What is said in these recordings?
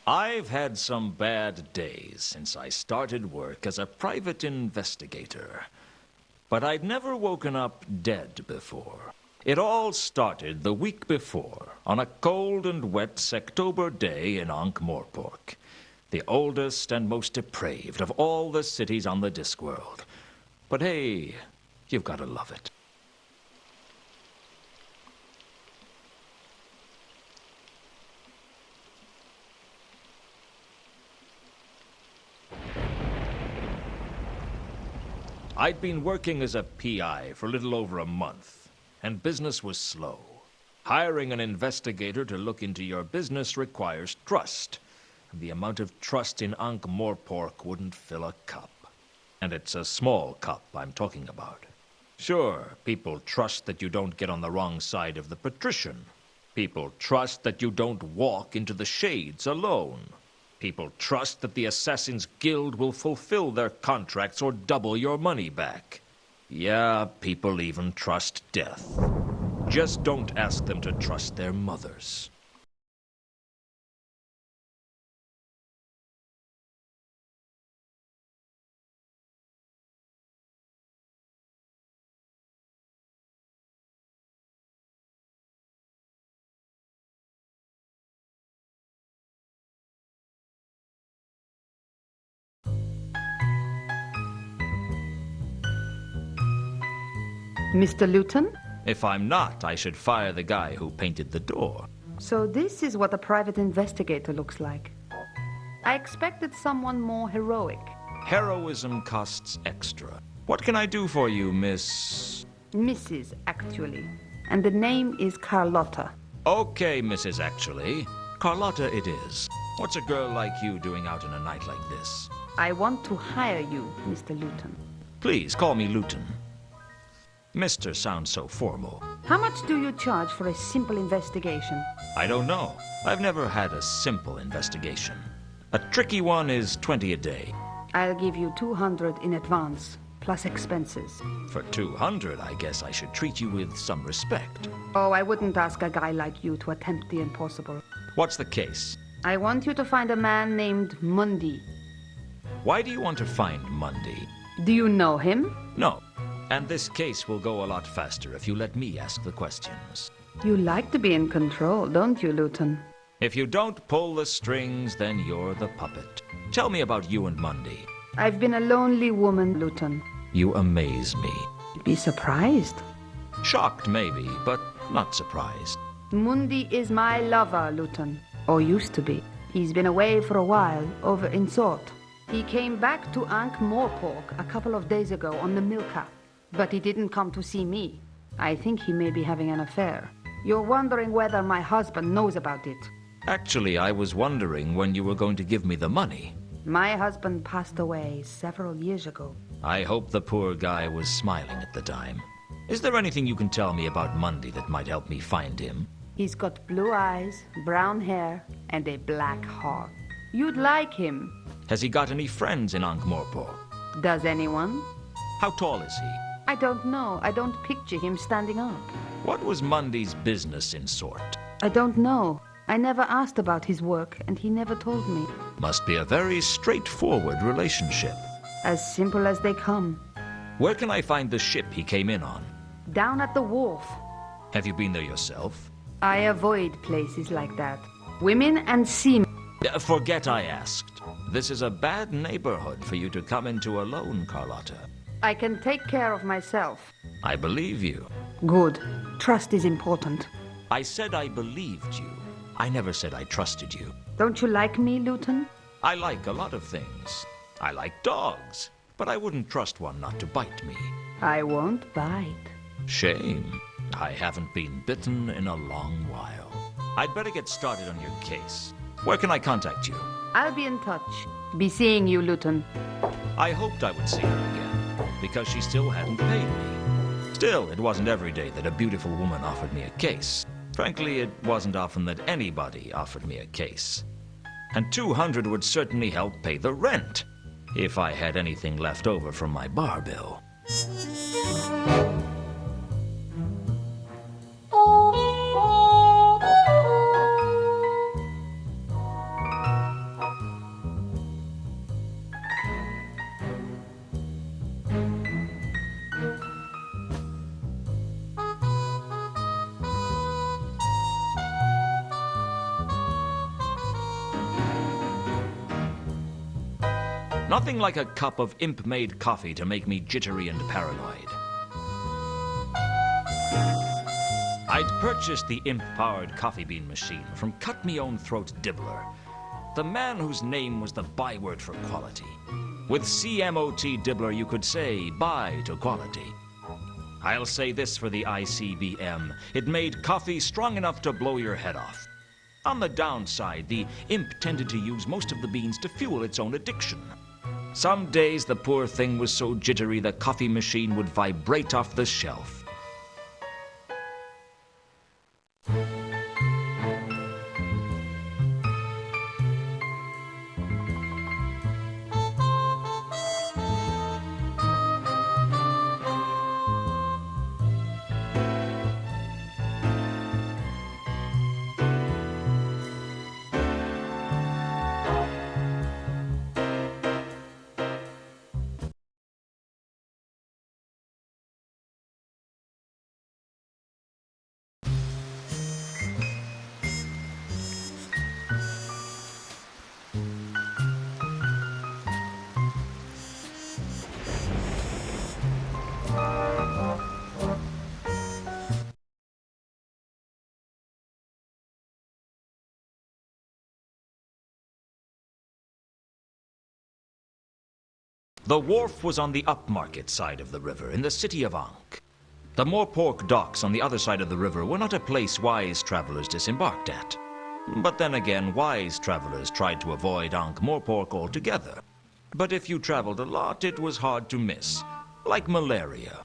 I've had some bad days since I started work as a private investigator. But I'd never woken up dead before. It all started the week before, on a cold and wet Sectober day in Ankh-Morpork, the oldest and most depraved of all the cities on the DiscWorld. But hey, you've got to love it. I'd been working as a PI for a little over a month, and business was slow. Hiring an investigator to look into your business requires trust, and the amount of trust in Ankh-Morpork wouldn't fill a cup. And it's a small cup I'm talking about. Sure, people trust that you don't get on the wrong side of the patrician. People trust that you don't walk into the shades alone. People trust that the Assassin's Guild will fulfill their contracts or double your money back. Yeah, people even trust death. Just don't ask them to trust their mothers. Mr. Luton? If I'm not, I should fire the guy who painted the door. So this is what a private investigator looks like. I expected someone more heroic. Heroism costs extra. What can I do for you, Miss... Mrs. actually. And the name is Carlotta. Okay, Mrs. Actually. Carlotta it is. What's a girl like you doing out on a night like this? I want to hire you, Mr. Luton. Please, call me Luton. Mr. sounds so formal. How much do you charge for a simple investigation? I don't know. I've never had a simple investigation. A tricky one is 20 a day. I'll give you 200 in advance, plus expenses. For 200, I guess I should treat you with some respect. Oh, I wouldn't ask a guy like you to attempt the impossible. What's the case? I want you to find a man named Mundi. Why do you want to find Mundi? Do you know him? No. And this case will go a lot faster if you let me ask the questions. You like to be in control, don't you, Luton? If you don't pull the strings, then you're the puppet. Tell me about you and Mundi. I've been a lonely woman, Luton. You amaze me. Be surprised. Shocked, maybe, but not surprised. Mundi is my lover, Luton. Or used to be. He's been away for a while, over in Sort. He came back to Ankh-Morpork a couple of days ago on the Milka. But he didn't come to see me. I think he may be having an affair. You're wondering whether my husband knows about it. Actually, I was wondering when you were going to give me the money. My husband passed away several years ago. I hope the poor guy was smiling at the time. Is there anything you can tell me about Mundy that might help me find him? He's got blue eyes, brown hair, and a black heart. You'd like him. Has he got any friends in Ankh-Morpork? Does anyone? How tall is he? I don't know. I don't picture him standing up. What was Mundy's business in Sort? I don't know. I never asked about his work, and he never told me. Must be a very straightforward relationship. As simple as they come. Where can I find the ship he came in on? Down at the wharf. Have you been there yourself? I avoid places like that. Women and seamen. Forget I asked. This is a bad neighborhood for you to come into alone, Carlotta. I can take care of myself. I believe you. Good. Trust is important. I said I believed you. I never said I trusted you. Don't you like me, Luton? I like a lot of things. I like dogs, but I wouldn't trust one not to bite me. I won't bite. Shame. I haven't been bitten in a long while. I'd better get started on your case. Where can I contact you? I'll be in touch. Be seeing you, Luton. I hoped I would see her again, because she still hadn't paid me. Still, it wasn't every day that a beautiful woman offered me a case. Frankly, it wasn't often that anybody offered me a case. And 200 would certainly help pay the rent, if I had anything left over from my bar bill. Nothing like a cup of imp-made coffee to make me jittery and paranoid. I'd purchased the imp-powered coffee bean machine from Cut-Me-Own-Throat Dibbler, the man whose name was the byword for quality. With CMOT Dibbler, you could say bye to quality. I'll say this for the ICBM. It made coffee strong enough to blow your head off. On the downside, the imp tended to use most of the beans to fuel its own addiction. Some days the poor thing was so jittery the coffee machine would vibrate off the shelf. The wharf was on the upmarket side of the river, in the city of Ankh. The Morpork docks on the other side of the river were not a place wise travelers disembarked at. But then again, wise travelers tried to avoid Ankh-Morpork altogether. But if you traveled a lot, it was hard to miss, like malaria.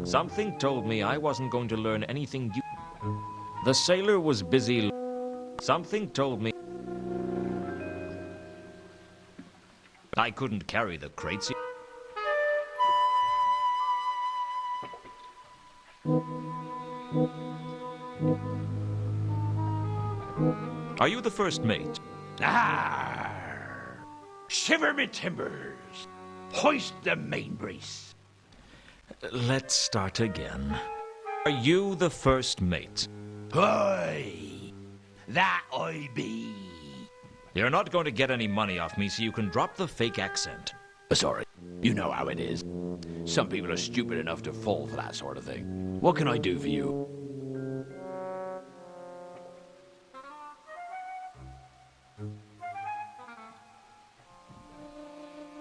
Something told me I wasn't going to learn anything new. The sailor was busy. Something told me I couldn't carry the crates. Are you the first mate? Arr! Shiver me timbers! Hoist the main brace! Let's start again. Are you the first mate? Aye, that I be. You're not going to get any money off me, so you can drop the fake accent. Sorry, you know how it is. Some people are stupid enough to fall for that sort of thing. What can I do for you?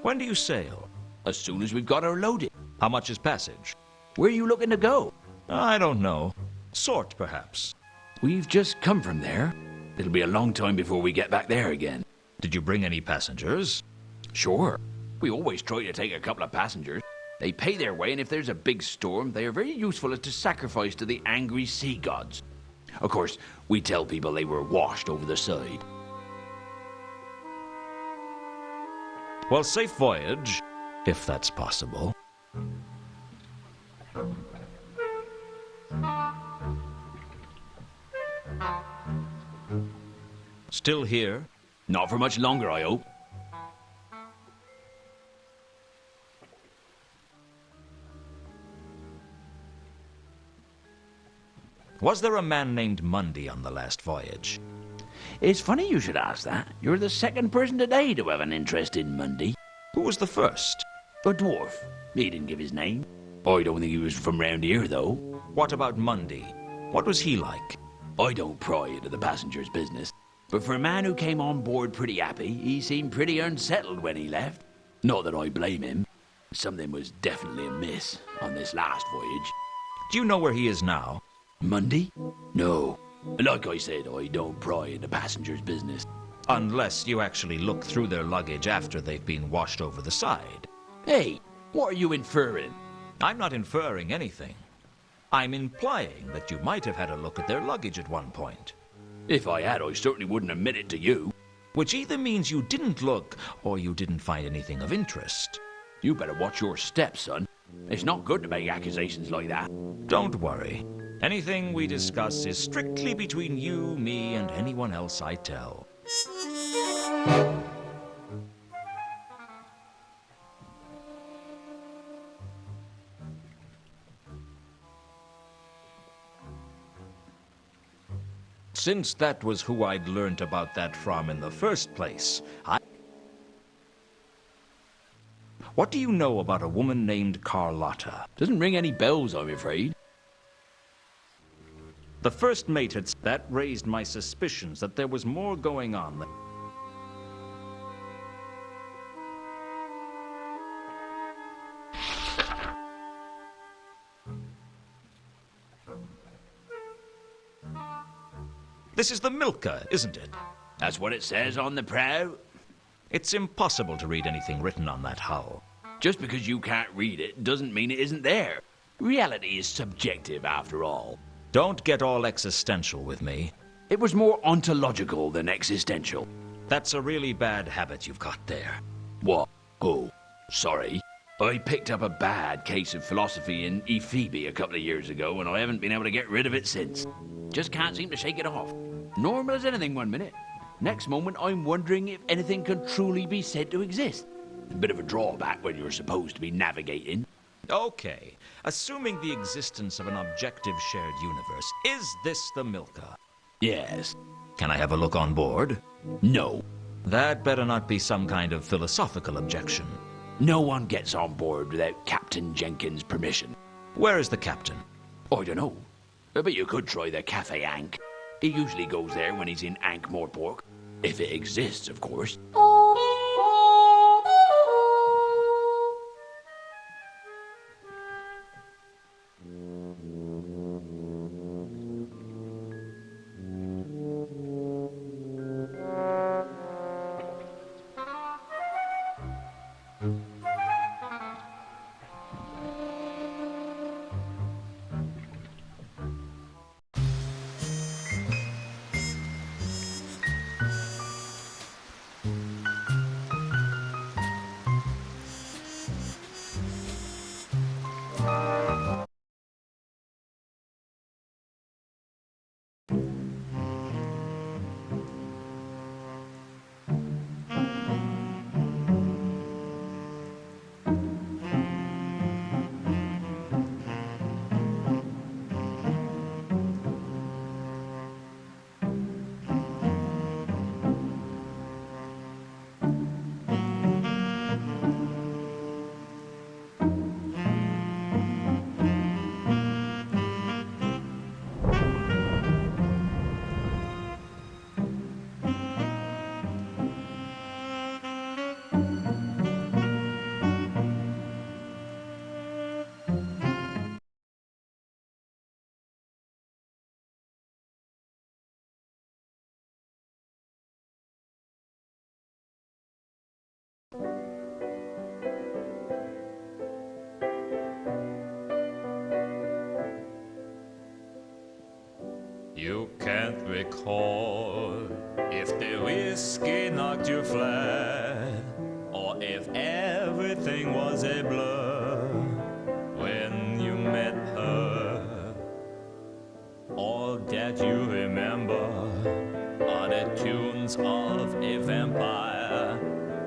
When do you sail? As soon as we've got her loaded. How much is passage? Where are you looking to go? I don't know. Sort, perhaps. We've just come from there. It'll be a long time before we get back there again. Did you bring any passengers? Sure. We always try to take a couple of passengers. They pay their way, and if there's a big storm, they are very useful as to sacrifice to the angry sea gods. Of course, we tell people they were washed over the side. Well, safe voyage, if that's possible. Still here? Not for much longer, I hope. Was there a man named Mundy on the last voyage? It's funny you should ask that. You're the second person today to have an interest in Mundy. Who was the first? A dwarf. He didn't give his name. I don't think he was from round here, though. What about Mundy? What was he like? I don't pry into the passenger's business. But for a man who came on board pretty happy, he seemed pretty unsettled when he left. Not that I blame him. Something was definitely amiss on this last voyage. Do you know where he is now? Mundy? No. Like I said, I don't pry into passengers' business. Unless you actually look through their luggage after they've been washed over the side. Hey, what are you inferring? I'm not inferring anything. I'm implying that you might have had a look at their luggage at one point. If I had, I certainly wouldn't admit it to you. Which either means you didn't look, or you didn't find anything of interest. You better watch your steps, son. It's not good to make accusations like that. Don't worry. Anything we discuss is strictly between you, me, and anyone else I tell. Since that was who I'd learned about that from in the first place, What do you know about a woman named Carlotta? Doesn't ring any bells, I'm afraid. The first mate had... That raised my suspicions that there was more going on than... This is the Milka, isn't it? That's what it says on the prow. It's impossible to read anything written on that hull. Just because you can't read it doesn't mean it isn't there. Reality is subjective, after all. Don't get all existential with me. It was more ontological than existential. That's a really bad habit you've got there. What? Oh, sorry. I picked up a bad case of philosophy in Ephebi a couple of years ago, and I haven't been able to get rid of it since. Just can't seem to shake it off. Normal as anything one minute. Next moment, I'm wondering if anything can truly be said to exist. A bit of a drawback when you're supposed to be navigating. Okay, assuming the existence of an objective shared universe, is this the Milka? Yes. Can I have a look on board? No. That better not be some kind of philosophical objection. No one gets on board without Captain Jenkins' permission. Where is the captain? I don't know. But you could try the Cafe Ankh. He usually goes there when he's in Ankh-Morpork. If it exists, of course. You can't recall if the whiskey knocked you flat, or if everything was a blur when you met her. All that you remember are the tunes of a vampire,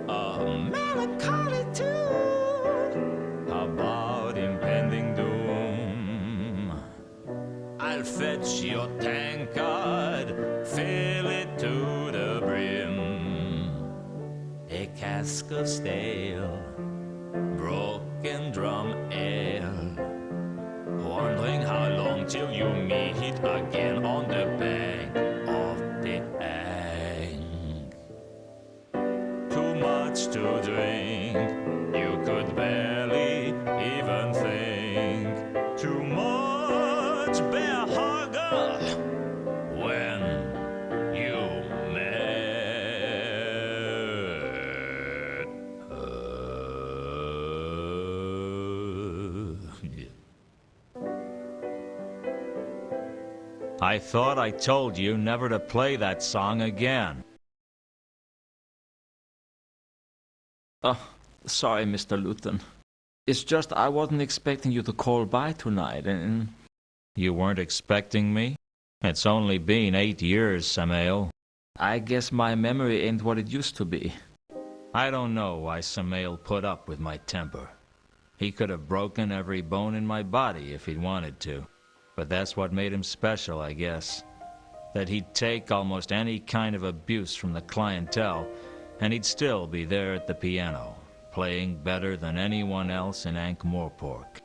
a melancholy tune about impending doom. I'll fetch your tankard, fill it to the brim. A cask of stale, broken drum ale. Wondering how long till you meet again on the bank of the Ang. Too much to drink, you could barely even think. Too much bear hunger when you met her. I thought I told you never to play that song again. Oh, sorry, Mr. Luton. It's just I wasn't expecting you to call by tonight, and... You weren't expecting me? It's only been 8 years, Samael. I guess my memory ain't what it used to be. I don't know why Samael put up with my temper. He could have broken every bone in my body if he'd wanted to. But that's what made him special, I guess. That he'd take almost any kind of abuse from the clientele, and he'd still be there at the piano, playing better than anyone else in Ankh-Morpork.